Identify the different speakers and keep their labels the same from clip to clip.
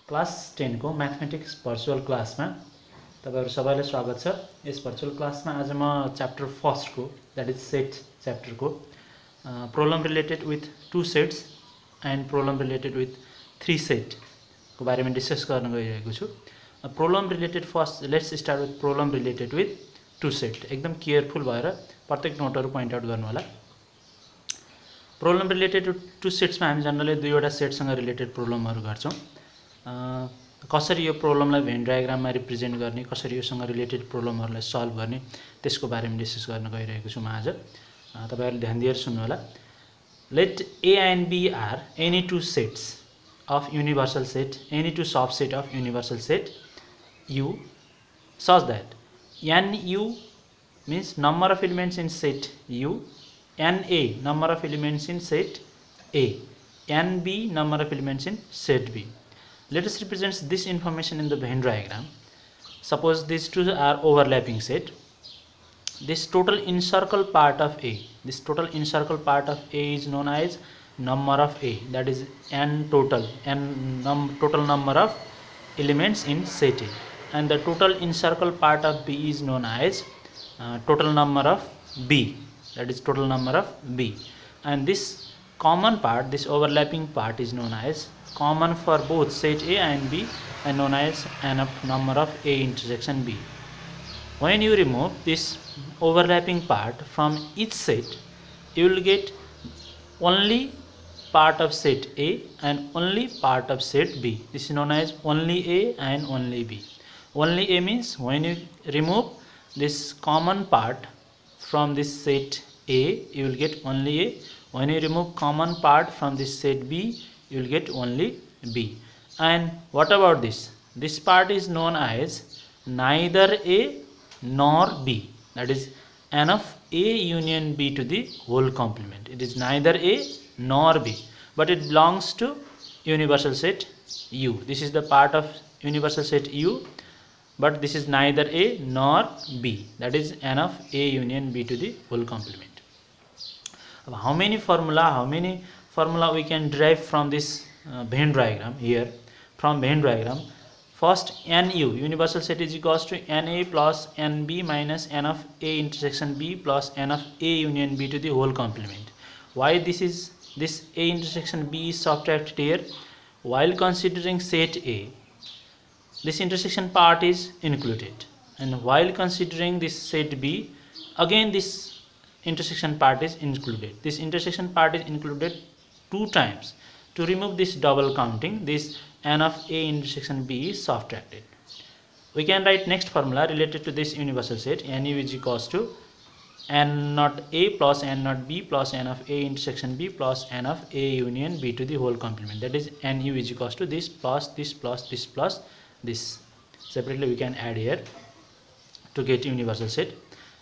Speaker 1: Class 10 को mathematics virtual class में तपाईहरु सबैलाई स्वागत छ। यस भर्चुअल क्लास में आज म चैप्टर फर्स्ट को दैट इज सेट चैप्टर को problem related with two sets and problem related with three set को बारे में डिस्कस गर्न गइरहेको छु। Problem related first let's start with problem related with two set. एकदम केयरफुल भएर प्रत्येक नोटहरु पॉइंट आउट गर्नु होला। प्रॉब्लम रिलेटेड टू सेट्स में हामी जनरली दुईवटा सेटसँग रिलेटेड प्रॉब्लमहरु गर्छौं। कसरी यो प्रॉब्लमलाई भेन डायग्राममा रिप्रेजेन्ट गर्ने, कसरी योसँग रिलेटेड प्रॉब्लमहरुलाई सल्भ गर्ने त्यसको बारेमा डिस्कस गर्न गइरहेको छु म आज। तपाईहरुले ध्यान दिएर सुन्नु होला। Let A and B are any two sets of universal set, any two subset of universal set U such that NU means number of elements in set U, NA number of elements in set A, NB number of elements in set B. Let us represent this information in the Venn diagram. Suppose these two are overlapping set. This total encircle part of A, this total encircle part of A is known as number of A, that is n total, total number of elements in set A, and the total encircle part of B is known as total number of B, that is total number of B, and this common part, this overlapping part is known as common for both set A and B and known as number of A intersection B. When you remove this overlapping part from each set, you will get only part of set A and only part of set B. This is known as only A and only B. Only A means when you remove this common part from this set A, you will get only A. When you remove common part from this set B, you will get only B. And what about this? This part is known as neither A nor B, that is n of A union B to the whole complement. It is neither A nor B, but it belongs to universal set U. This is the part of universal set U, but this is neither A nor B, that is n of A union B to the whole complement. How many formula we can derive from this Venn diagram here? From Venn diagram, first NU universal set is equals to NA plus NB minus n of A intersection B plus n of A union B to the whole complement. Why this A intersection B is subtracted here? While considering set A, this intersection part is included, and while considering this set B, again this intersection part is included. This intersection part is included two times. To remove this double counting, this n of A intersection B is subtracted. We can write next formula related to this universal set. NU is equals to n naught A plus n naught B plus n of A intersection B plus n of A union B to the whole complement. That is NU is equals to this plus this plus this plus this. Separately we can add here to get universal set.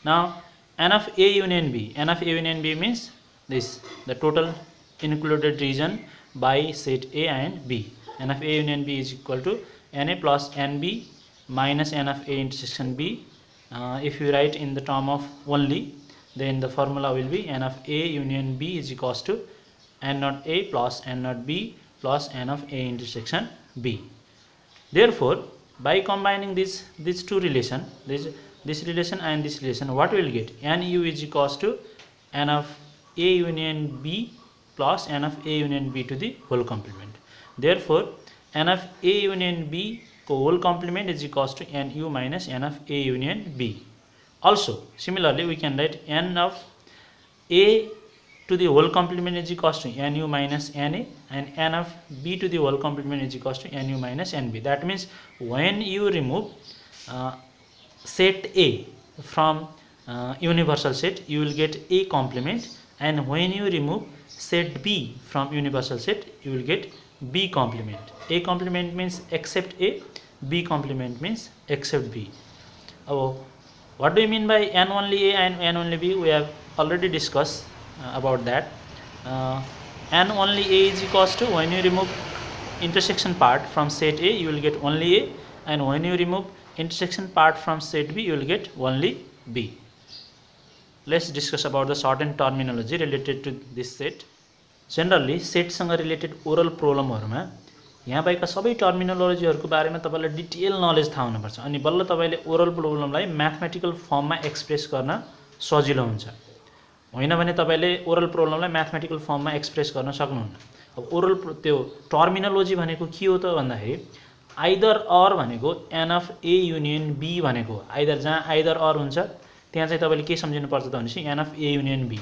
Speaker 1: Now n of A union B, n of A union B means this, the total included region by set A and B. N of A union B is equal to NA plus NB minus n of A intersection B. If you write in the term of only, then the formula will be n of A union B is equals to n naught A plus n naught B plus n of A intersection B. Therefore, by combining these two relation, this relation and this relation, what we will get? NU is equals to n of A union B plus n of A union B to the whole complement. Therefore, n of A union B को whole complement is equals to NU minus n of A union B. Also, similarly, we can write n of A to the whole complement is equals to NU minus NA, and n of B to the whole complement is equals to NU minus NB. That means when you remove set A from universal set, you will get A complement, and when you remove set B from universal set, you will get B complement. A complement means except A, B complement means except B. What do you mean by n only A and n only B? We have already discussed about that. N only A is equals to when you remove intersection part from set A, you will get only A, and when you remove intersection part from set B, you will get only B. Let's discuss about the shortened terminology related to this set. Generally, set सँग related oral problem हरुमा यहाँ भएका सबै टर्मिनोलोजीहरुको बारेमा तपाईलाई detail knowledge थाहा हुनुपर्छ अनि बल्ल तपाईले ओरल प्रोब्लमलाई म्याथमेटिकल फर्ममा एक्सप्रेस गर्न सजिलो हुन्छ होइन भने तपाईले ओरल प्रोब्लमलाई म्याथमेटिकल फर्ममा एक्सप्रेस गर्न सक्नुहुन्न अब ओरल त्यो टर्मिनोलोजी भनेको के हो त भन्दाखेरि आइदर अर भनेको an of A union B भनेको आइदर जहाँ आइदर अर हुन्छ त्यहाँ चाहिँ तपाईले के सम्झिनु पर्छ त भनेपछि n of A union B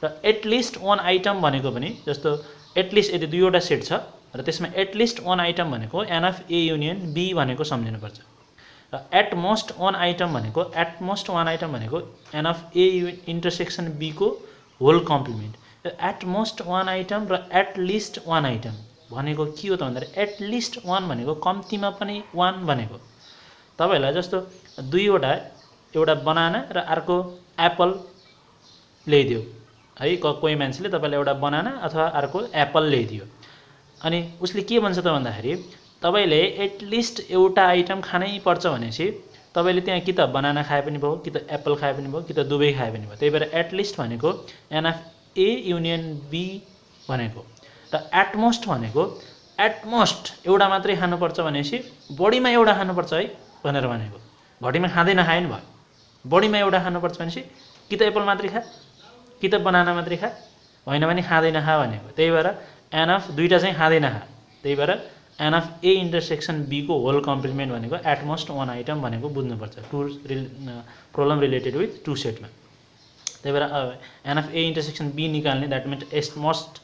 Speaker 1: र एटलिस्ट वन आइटम भनेको पनि जस्तो एटलिस्ट यदि दुईवटा सेट छ र त्यसमा एटलिस्ट वन आइटम भनेको an of A union B भनेको सम्झिनु पर्छ र एटमोस्ट वन आइटम भनेको an of A intersection B को whole complement at most one item र एटलिस्ट वन आइटम भनेको के हो त भन्दाखेरि एटलिस्ट वन भनेको कम्तीमा पनि वन भनेको तपाईलाई जस्तो दुईवटा एउटा बनाना र अर्को एप्पल ल्याइदियो है कोही मान्छेले तपाईलाई एउटा बनाना अथवा अर्को एप्पल ल्याइदियो अनि उसले के भन्छ त भन्दाखेरि तपाईले एटलिस्ट एउटा आइटम खानै पर्छ भनेपछि तपाईले त्यहाँ कि त बनाना खाए पनि भयो कि त एप्पल खाए पनि भयो कि त दुवै खाए पनि भयो त्यही भएर एटलिस्ट भनेको an of A union B भनेको र एटमोस्ट भनेको एटमोस्ट एउटा मात्रै खानुपर्छ भनेपछि बढीमा एउटा खानुपर्छ है भनेर भनेको घटीमा खाँदै नखाए नि भयो बढीमा एउटा खानुपर्छ भनेपछि कि त एप्पल मात्रै खा कि त बनाना मात्रै खा होइन भने खाँदै नखा भनेको त्यही भएर एन अफ दुईटा चाहिँ खाँदै नखा त्यही भएर n of A intersection B को होल कम्प्लिमेन्ट भनेको एटमोस्ट वन आइटम भनेको बुझ्नुपर्छ प्रब्लम रिलेटेड विथ टु सेटमा त्यही भएर n of A intersection B निकाल्ने द्याट मिन्स एटमोस्ट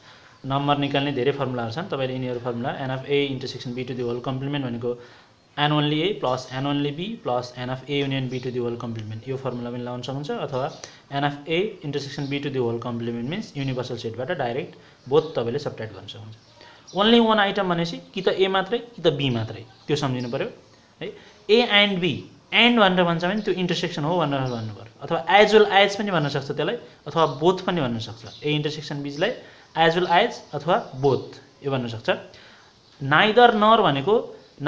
Speaker 1: नम्बर निकाल्ने धेरै फर्मुलाहरू छन् तपाईले यिनीहरू formula n of A intersection B to the whole complement भनेको n only A plus n only B plus n of A union B to the whole complement यो formula पनि लगाउन सक्नुहुन्छ अथवा n of A intersection B to the whole complement means universal सेटबाट direct both तपाईले subtract गर्न सक्नुहुन्छ only वन item भनेपछि कि त ए मात्रै कि त बी मात्रै त्यो सम्झिनु पर्यो है ए एन्ड बी एन्ड भनेर भन्छ भने त्यो इन्टरसेक्सन हो भनेर भन्नु पर्यो अथवा एज वेल एज पनि भन्न सक्छ त्यसलाई अथवा बोथ पनि भन्न सक्छ ए इन्टरसेक्सन बीलाई एज वेल एज अथवा बोथ यो भन्न सक्छ नाइदर नर भनेको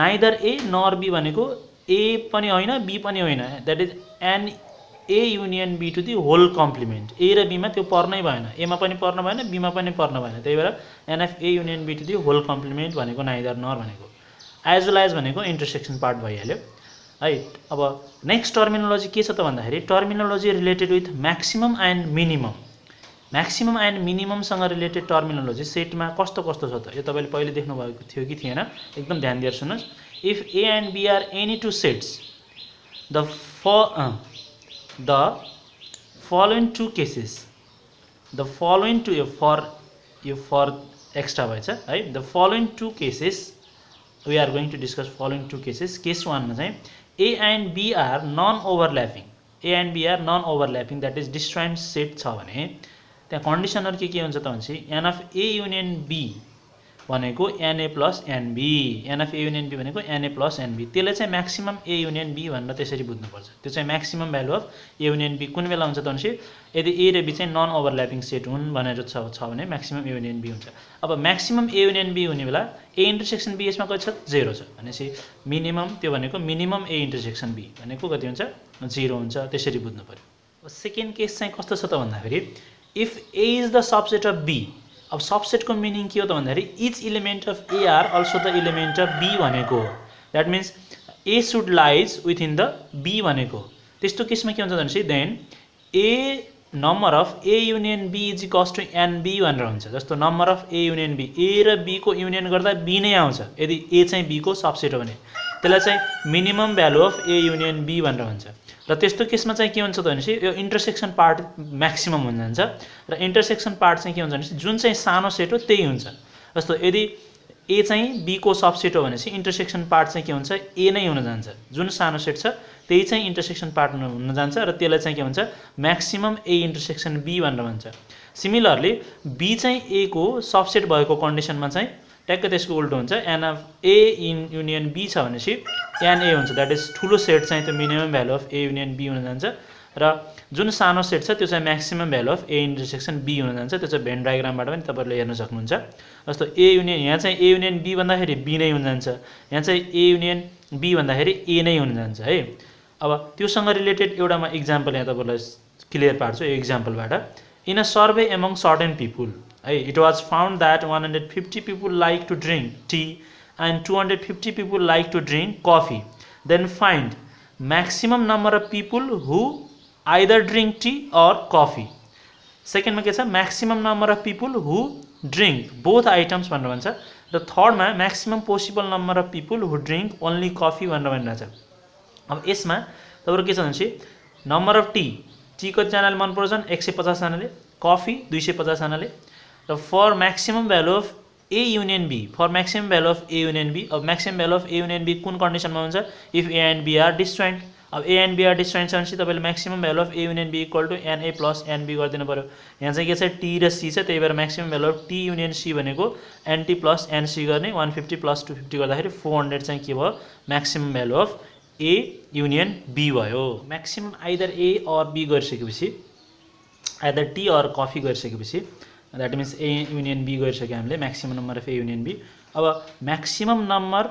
Speaker 1: नाइदर ए नर बी भनेको ए पनि होइन बी पनि होइन that is n A union B to the whole complement A र बीमा त्यो पर्नै भएन एमा पनि पर्न भएन बीमा पनि पर्न भएन त्यही भएर n of A union B to the whole complement भनेको नाइदर नर भनेको एज वेल एज भनेको इन्टरसेक्सन पार्ट भइहाल्यो है अब नेक्स्ट टर्मिनोलोजी के छ त भन्दाखेरि terminology related with maximum and minimum सँग रिलेटेड टर्मिनोलोजी सेटमा कस्तो कस्तो छ त यो तपाईले पहिले देख्नु भएको थियो कि थिएन एकदम ध्यान दिएर सुन्नुस् if A and B are any two sets the following two cases the following two for extra भएछ है the following two cases we are going to discuss following two cases case 1 मा चाहिँ a and b are non overlapping that is disjoint set छ भने त्यहाँ कन्डिसनहरु के हुन्छ त भनेपछि n of a union b भनेको na plus nb n of a union b भनेको na plus nb त्यसले चाहिँ म्याक्सिमम a union b भनेर त्यसरी बुझ्नु पर्छ त्यो चाहिँ maximum value of a union b कुन बेला हुन्छ त भनेपछि यदि a र b चाहिँ नन ओभरल्यापिङ सेट हुन् भनेर छ भने म्याक्सिमम a union b हुन्छ अब म्याक्सिमम a union b हुने बेला a इन्टरसेक्सन b यसमा कति छ 0 छ भनेपछि मिनिमम त्यो भनेको मिनिमम a इन्टरसेक्सन b भनेको कति हुन्छ 0 हुन्छ त्यसरी बुझ्नु पर्यो सेकेन्ड केस चाहिँ कस्तो छ त भन्दाखेरि if a is the subset of b अब सबसेट को मिनिङ के हो त भन्दाखेरि each element of A are also the element of B भनेको that means A should lies within the B भनेको त्यस्तो केसमा के हुन्छ भनेपछि then A number of A union B is equals to n B भनेर हुन्छ जस्तो number of A union B A र बी को युनियन गर्दा बी नै आउँछ यदि ए चाहिँ बी को सबसेट हो भने त्यसलाई चाहिँ minimum value of A union B भनेर भन्छ र त्यस्तो केसमा चाहिँ के हुन्छ त भनेपछि यो इन्टरसेक्सन पार्ट म्याक्सिमम हुन जान्छ र इन्टरसेक्सन पार्ट चाहिँ के हुन्छ भनेपछि जुन चाहिँ सानो सेट हो त्यही हुन्छ जस्तो यदि ए चाहिँ बी को सबसेट हो भनेपछि इन्टरसेक्सन पार्ट चाहिँ के हुन्छ ए नै हुन जान्छ जुन सानो सेट छ त्यही चाहिँ इन्टरसेक्सन पार्ट हुन जान्छ र त्यसलाई चाहिँ के भन्छ म्याक्सिमम ए इन्टरसेक्सन बी भनेर भन्छ सिमिलरली बी चाहिँ ए को सबसेट भएको कन्डिसनमा चाहिँ ट्याक्क त्यसको उल्टो हुन्छ n of A in union B छ भनेपछि एन ए हुन्छ द्याट इज ठुलो सेट चाहिँ त्यो minimum value of A union B हुन जान्छ र जुन सानो सेट छ त्यो चाहिँ maximum value of A intersection B हुन जान्छ त्यो चाहिँ भेन डायग्रामबाट पनि तपाईहरुले हेर्न सक्नुहुन्छ जस्तो ए युनियन यहाँ चाहिँ ए युनियन बी भन्दाखेरि बी नै हुन जान्छ यहाँ चाहिँ ए युनियन बी भन्दाखेरि ए नै हुन जान्छ है अब त्योसँग रिलेटेड एउटा म एक्जाम्पल यहाँ तपाईहरुलाई क्लियर पार्छु यो एक्जाम्पलबाट in a survey among certain people it was found that 150 people like to drink tea and 250 people like to drink coffee. Then find maximum number of people who either drink tea or coffee. Second मा के छ maximum number of people who drink both items भनेर भन्छ र third मा maximum possible number of people who drink only coffee भनेर भनिरहेछ। अब यसमा तपाईहरु के छ भनेपछि नम्बर अफ टी कति जनाले मन पर्छन् 150 जनाले, कफी 250 जनाले र for maximum value of A union B, for maximum value of A union B. अब maximum value of A union B कुन कन्डिसनमा हुन्छ? If A and B are disjoint. अब A and B are disjoint छ भनेपछि तपाईले maximum value of A union B equal to n A plus n B गरिदिनु पर्यो। यहाँ चाहिँ के छ टी र सी छ, त्यही भएर maximum value of T union C भनेको एनटी प्लस एनसी गर्ने 150 प्लस 250 गर्दाखेरि 400 चाहिँ के भयो? Maximum value of A union B भयो। Maximum either A or B गरिसकेपछि, आइदर टी अर कफी गरिसकेपछि, that means A union B गरिसक्यो हामीले, maximum number of A union B. अब maximum number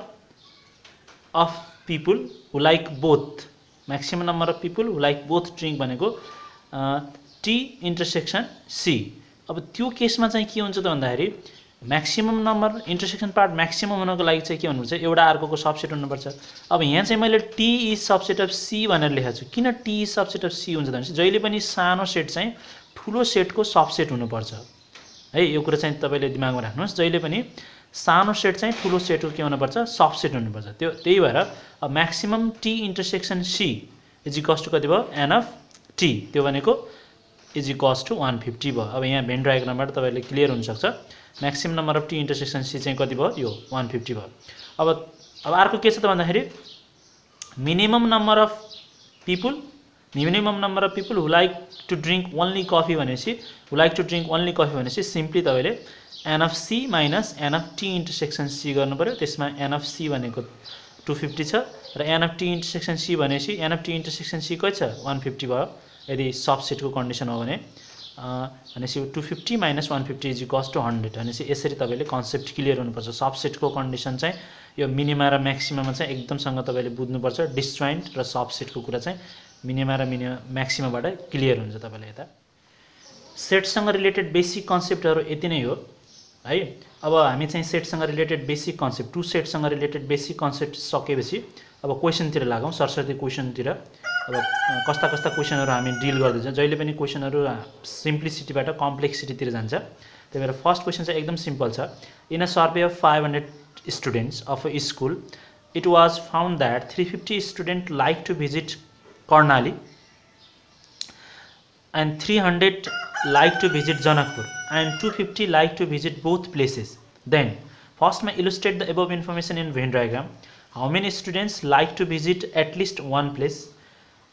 Speaker 1: of people who like both, maximum number of people who like both drink भनेको T intersection C. अब त्यो केसमा चाहिँ के हुन्छ त भन्दाखेरि maximum number intersection part maximum हुनको लागि चाहिँ के हुनुपर्छ? एउटा अर्कोको सबसेट हुनुपर्छ। अब यहाँ चाहिँ मैले T is subset of C भनेर लेखेको छु। किन T is subset of C हुन्छ भनेपछि जहिले पनि सानो सेट चाहिँ ठुलो सेटको सबसेट हुनुपर्छ है। यो कुरा चाहिँ तपाईले दिमागमा राख्नुस्, जहिले पनि सानो सेट चाहिँ ठुलो सेटको के हुनुपर्छ? सबसेट हुनुपर्छ। त्यो त्यही भएर अब maximum T intersection C is equals to कति भयो? एन अफ टी, त्यो भनेको इज इक्वल्स टु 150 भयो। अब यहाँ भेन डायग्रामबाट तपाईले क्लियर हुन सक्छ maximum number of T intersection C चाहिँ कति भयो? यो 150 भयो। अब अर्को के छ त भन्दाखेरि minimum number of people, minimum number of people who like to drink only coffee भनेपछि, who like to drink only coffee simply सिम्पली तपाईले n of C minus an of T intersection C गर्नु पर्यो। त्यसमा एन अफ सी भनेको 250 छ र n of T intersection C भनेपछि n of T intersection C कति छ? 150 भयो यदि सबसेटको कन्डिसन हो भने। भनेपछि 250 माइनस 150 इज इक्वल्स टु 100। भनेपछि यसरी तपाईले कन्सेप्ट क्लियर हुनुपर्छ। सबसेटको कन्डिसन चाहिँ यो मिनिमा र म्याक्सिमामा चाहिँ एकदमसँग तपाईले बुझ्नुपर्छ। डिस्जोइन्ट र सबसेटको कुरा चाहिँ मिनिमा र म्याक्सिमाबाट क्लियर हुन्छ तपाईलाई। यता सेटसँग रिलेटेड बेसिक कन्सेप्टहरु यति नै हो है। अब हामी चाहिँ सेटसँग रिलेटेड बेसिक कन्सेप्ट, टु सेटसँग रिलेटेड बेसिक कन्सेप्ट सकेपछि अब क्वेशनतिर लागौं, सरस्वती क्वेशनतिर। अब कस्ता कस्ता क्वेशनहरु हामी डिल गर्दैछौं, जहिले पनि क्वेशनहरु सिम्प्लिसिटीबाट कम्प्लेक्सिटीतिर जान्छ। त्यही भएर फर्स्ट क्वेशन चाहिँ एकदम सिम्पल छ। In a survey of 500 students of a school it was found that 350 student like to visit Karnali and 300 like to visit Janakpur and 250 like to visit both places. Then first may illustrate the above information in Venn diagram. How many students like to visit at least one place?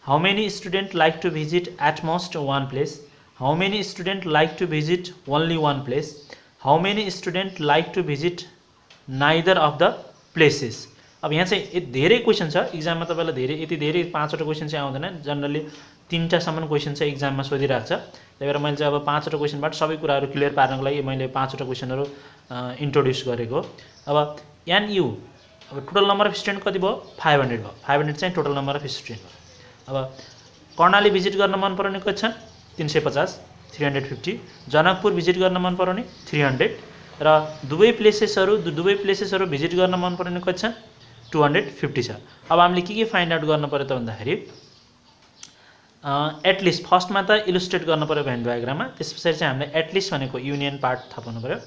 Speaker 1: How many students like to visit at most one place? How many students like to visit only one place? How many students like to visit neither of the places? अब यहाँ चाहिँ धेरै question छ एक्जाममा, तपाईलाई धेरै यति धेरै 5 वटा क्वेशन चाहिँ आउँदैन। जनरली 3 टा सम्म क्वेशन चाहिँ एक्जाममा सोधिरहेको छ। त्यही भएर मैले चाहिँ अब 5 वटा क्वेशनबाट सबै कुराहरु क्लियर पार्नको लागि मैले 5 वटा क्वेशनहरु इन्ट्रोड्युस गरेको। अब एनयू, अब टोटल नम्बर अफ स्टुडेन्ट कति भयो? 500 भयो। 500 चाहिँ टोटल नम्बर अफ स्टुडेन्ट हो। अब कर्णाली भिजिट गर्न मन पराउने कति छन्? 350, 350। जनकपुर भिजिट गर्न मन पराउने 300 र दुवै प्लेसेसहरु भिजिट गर्न मन पराउने कति छन्? 250 छ। अब हामीले के फाइन्ड आउट गर्न पर्यो त भन्दाखेरि एटलिस्ट फर्स्टमा त इलुस्ट्रेट गर्न पर्यो भेन डायग्राममा, त्यसपछि चाहिँ हामीले एटलिस्ट भनेको युनियन पार्ट थप्नु पर्यो।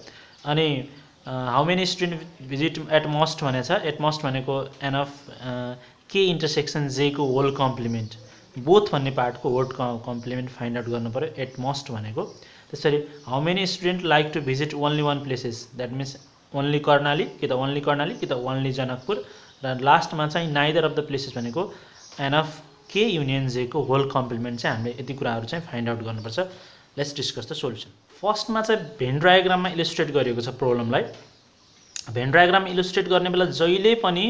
Speaker 1: अनि how many student visit at most भनेछ, एट मोस्ट भनेको एन अफ के इन्टरसेक्सन जे को होल कम्प्लिमेन्ट, बोथ भन्ने पार्टको होल कम्प्लिमेन्ट फाइन्ड आउट गर्न पर्यो एट मोस्ट भनेको। त्यसरी how many student like to visit only one places, that means only Karnali कि त ओन्ली कर्णाली कि त ओन्ली जनकपुर, र लास्टमा चाहिँ नाइदर अफ द प्लेसेस भनेको एन अफ के युनियन जे को होल कम्प्लिमेन्ट चाहिँ हामीले यति कुराहरु चाहिँ फाइन्ड आउट गर्नुपर्छ। Let's discuss the solution. फर्स्टमा चाहिँ भेन डायग्राममा इलुस्ट्रेट गरिएको छ प्रब्लमलाई। भेन डायग्राम इलुस्ट्रेट गर्ने बेला जहिले पनि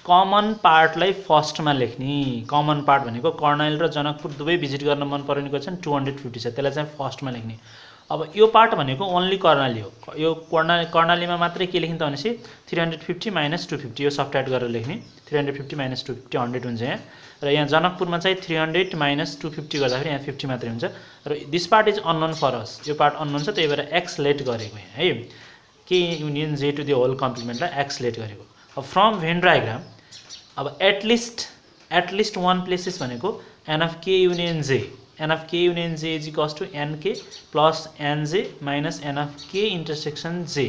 Speaker 1: कमन पार्टलाई फर्स्टमा लेख्ने। कमन पार्ट भनेको कर्णाली र जनकपुर दुवै भिजिट गर्न मन परेको छन् 250 छ, त्यसलाई चाहिँ फर्स्टमा लेख्ने। अब यो पार्ट भनेको ओन्ली कर्णाली हो। यो कर्णालीमा मात्रै के लेख्ने त भनेपछि 350 माइनस 250 यो सब्ट्र्याक्ट गरेर लेख्ने। 350 माइनस 250 100 हुन्छ यहाँ, र यहाँ जनकपुरमा चाहिँ 300 माइनस 250 गर्दाखेरि यहाँ 50 मात्रै हुन्छ। र this part is unknown for us, यो पार्ट अननोन छ, त्यही भएर एक्स लेट गरेको यहाँ है, के union J to the whole कम्प्लिमेन्टलाई एक्स लेट गरेको। अब फ्रम भेन डायग्राम अब एटलिस्ट वान प्लेसेस भनेको an of K union J, n of K union J is equals to n K plus n J minus an of के इन्टरसेक्सन जे।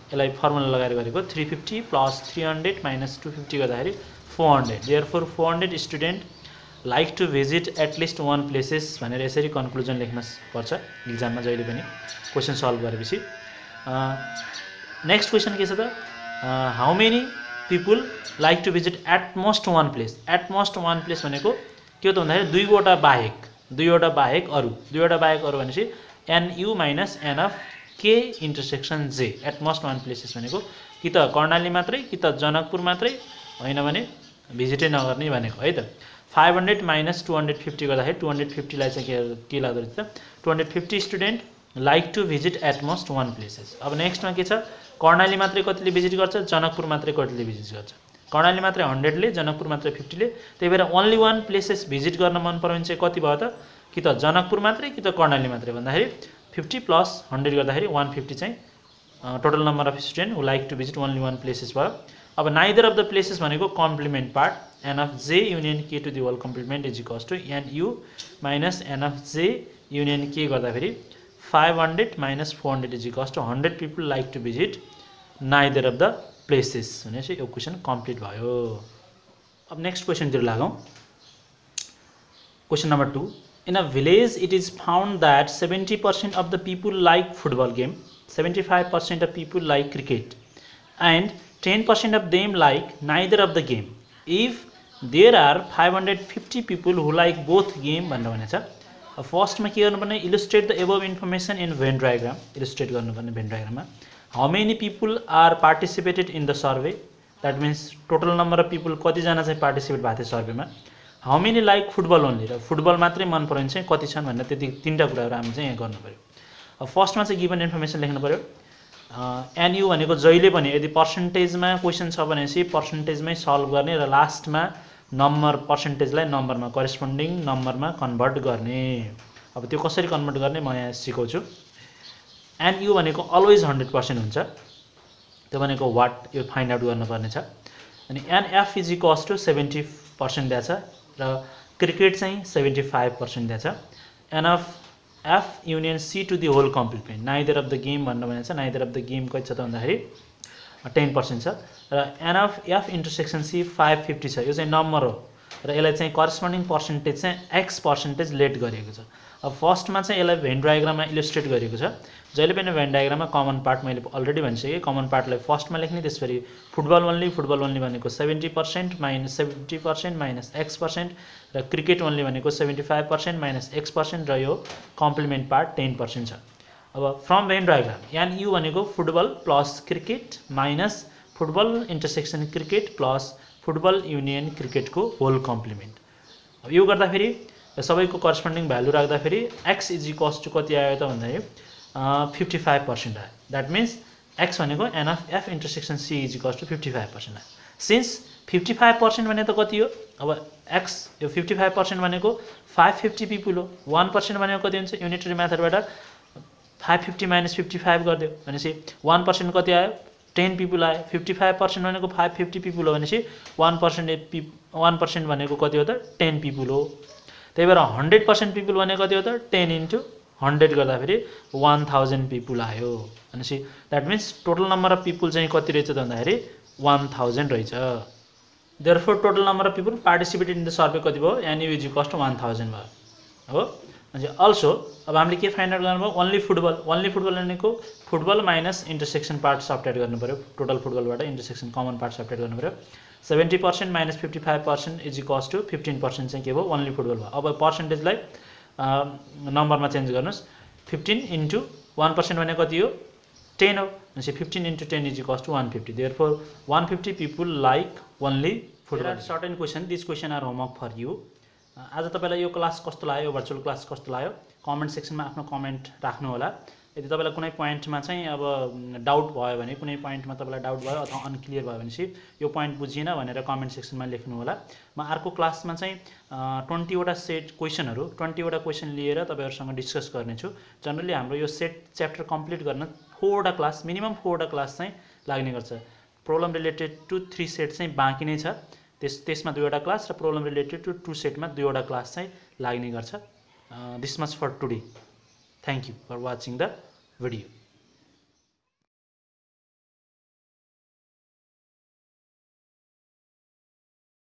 Speaker 1: यसलाई formula लगाएर गरेको 350 प्लस 300 माइनस 250 गर्दाखेरि 400। Therefore 400 student like to visit at least one places भनेर यसरी conclusion लेख्न पर्छ इक्जाममा जहिले पनि क्वेसन सल्भ गरेपछि। नेक्स्ट क्वेसन के छ त, how many people like to visit at most one place. At most one place भनेको के हो त भन्दाखेरि दुईवटा बाहेक अरू भनेपछि एनयु माइनस एन अफ के इन्टरसेक्सन जे। एटमोस्ट वान प्लेसेस भनेको कि त कर्णाली मात्रै कि त जनकपुर मात्रै, होइन भने भिजिटै नगर्ने भनेको है त। 500 माइनस 250 गर्दाखेरि 250 लाई चाहिँ के लाग्दो रहेछ त, 250 student like to visit at most one places. अब नेक्स्टमा के छ, कर्णाली मात्रै कतिले भिजिट गर्छ, जनकपुर मात्रै कतिले भिजिट गर्छ। कर्णाली मात्रै 100 ले, जनकपुर मात्रै 50 ले। त्यही भएर ओन्ली वान प्लेसेस भिजिट गर्न मन पर्यो भने चाहिँ कति भयो त, कि त जनकपुर मात्रै कि त कर्णाली मात्रै भन्दाखेरि 50 प्लस 100 गर्दाखेरि 150 चाहिँ total number of student who like to visit only one places भयो। अब नाइदर अफ द प्लेसेस भनेको complement part, n of J union K to the whole complement is equals to n U minus an of J union K गर्दाखेरि 500 minus 400 is equals to 100 people like to visit neither of the places भनेपछि यो question complete भयो। अब next क्वेसनतिर लागौँ। Question number 2, in a village it is found that 70% of the people like football game, 75% of people like cricket and 10% of them like neither of the game. If there are 550 people who like both game भनेर भनेको छ। फर्स्टमा के गर्नुपर्ने, illustrate the above information in Venn diagram. Illustrate गर्नुपर्ने Venn डायग्राममा how many people are participated in the survey, that means total number of people कतिजना चाहिँ पार्टिसिपेट भएको थियो सर्वेमा। How many like football only, र फुटबल मात्रै मन पऱ्यो भने चाहिँ कति छन् भनेर त्यति तीनवटा कुराहरू हामी चाहिँ यहाँ गर्नु पऱ्यो। अब फर्स्टमा चाहिँ गिभन इन्फर्मेसन लेख्नु पऱ्यो। एनयु भनेको जहिले पनि यदि पर्सेन्टेजमा क्वेसन छ भनेपछि पर्सेन्टेजमै सल्भ गर्ने र लास्टमा नम्बर पर्सेन्टेजलाई नम्बरमा करेस्पोन्डिङ नम्बरमा कन्भर्ट गर्ने। अब त्यो कसरी कन्भर्ट गर्ने म यहाँ सिकाउँछु। एनयु भनेको अलवेज 100% हुन्छ, त्यो भनेको वाट यो फाइन्ड आउट गर्नुपर्ने छ। अनि एनएफ इज इक्वल्स टु 70% दिएको छ र क्रिकेट चाहिँ 75% दिएको छ। F union C to the whole complement neither of the game भनेर भनेको छ। नाइदर अफ द गेम कति छ त भन्दाखेरि 10% छ र एफ इन्टरसेक्सन सी 550 छ। यो चाहिँ नम्बर हो र यसलाई चाहिँ करेस्पोन्डिङ पर्सेन्टेज चाहिँ एक्स पर्सेन्टेज लेट गरिएको छ। अब फर्स्टमा चाहिँ यसलाई भेन डायग्राममा इलस्ट्रेट गरिएको छ। जहिले पनि भेन डायग्राममा कमन पार्ट मैले अलरेडी भनिसकेँ, कमन पार्टलाई फर्स्टमा लेख्ने, त्यसपछि फुटबल ओन्ली भनेको 70% माइनस 70% माइनस x% र क्रिकेट ओन्ली भनेको 75% माइनस x% र यो कम्प्लिमेन्ट पार्ट 10% छ। अब फ्रम भेन डायग्राम एनयु भनेको football plus cricket minus football intersection cricket plus football union क्रिकेटको होल कम्प्लिमेन्ट। अब यो गर्दाखेरि सबैको करेस्पोन्डिङ भ्यालु राख्दाखेरि x इज इक्वल्स टु कति आयो त भन्दाखेरि 55% आयो। द्याट मिन्स x भनेको an of F intersection C is equals to 55% आयो। सिन्स 55% भने त कति हो, अब x यो 55% भनेको 550 पिपुल हो, 1% भनेको कति हुन्छ, युनिटरी मेथडबाट 550 माइनस 55 गरिदियो भनेपछि 1% कति आयो, 10 पिपुल आयो। 55% भनेको 550 पिपुल हो भनेपछि 1% भनेको कति हो त 10 पिपुल हो। त्यही भएर 100% पिपुल भनेको कति हो त 10 इन्टु 100 गर्दाखेरि 1000 पिपुल आयो भनेपछि that means total number of people चाहिँ कति रहेछ त भन्दाखेरि 1000 रहेछ। Therefore total number of people participated in the survey कति भयो, एनयु इज इक्वल्स टु 1000 भयो हो। अनि अल्सो अब हामीले के फाइन्ड आउट गर्नुभयो, ओन्ली फुटबल भनेको football minus intersection part subtract गर्नु पऱ्यो। टोटल फुटबलबाट इन्टरसेक्सन कमन पार्ट सब्ट्र्याक्ट गर्नु पऱ्यो। 70% माइनस 55% इज इक्वल्स टु 15% चाहिँ के भयो, ओन्ली फुटबल भयो। अब पर्सेन्टेजलाई नम्बरमा चेन्ज गर्नुहोस्। 15 इन्टु 1% भनेको कति हो 10 हो भनेपछि 15 into 10 is equals to 150। Therefore 150 people like only football. Short and question, this question are homework for you. आज तपाईँलाई यो क्लास कस्तो लाग्यो, यो भर्चुअल क्लास कस्तो लाग्यो, कमेन्ट सेक्सनमा आफ्नो कमेन्ट राख्नु होला। यदि तपाईँलाई कुनै पोइन्टमा चाहिँ अब डाउट भयो भने, कुनै पोइन्टमा तपाईँलाई डाउट भयो अथवा अनक्लियर भयो भनेपछि यो पोइन्ट बुझिएन भनेर कमेन्ट सेक्सनमा लेख्नु होला। म अर्को क्लासमा चाहिँ 20 वटा सेट क्वेसनहरू 20 वटा क्वेसन लिएर तपाईँहरूसँग डिस्कस गर्नेछु। जनरली हाम्रो यो सेट च्याप्टर कम्प्लिट गर्न 4 वटा क्लास मिनिमम 4 वटा क्लास चाहिँ लाग्ने गर्छ। प्रब्लम रिलेटेड टु 3 सेट चाहिँ बाँकी नै छ। त्यसमा 2वटा क्लास र प्रब्लम रिलेटेड टु 2 सेटमा 2वटा क्लास चाहिँ लाग्ने गर्छ। This much for today. Thank you for watching the video.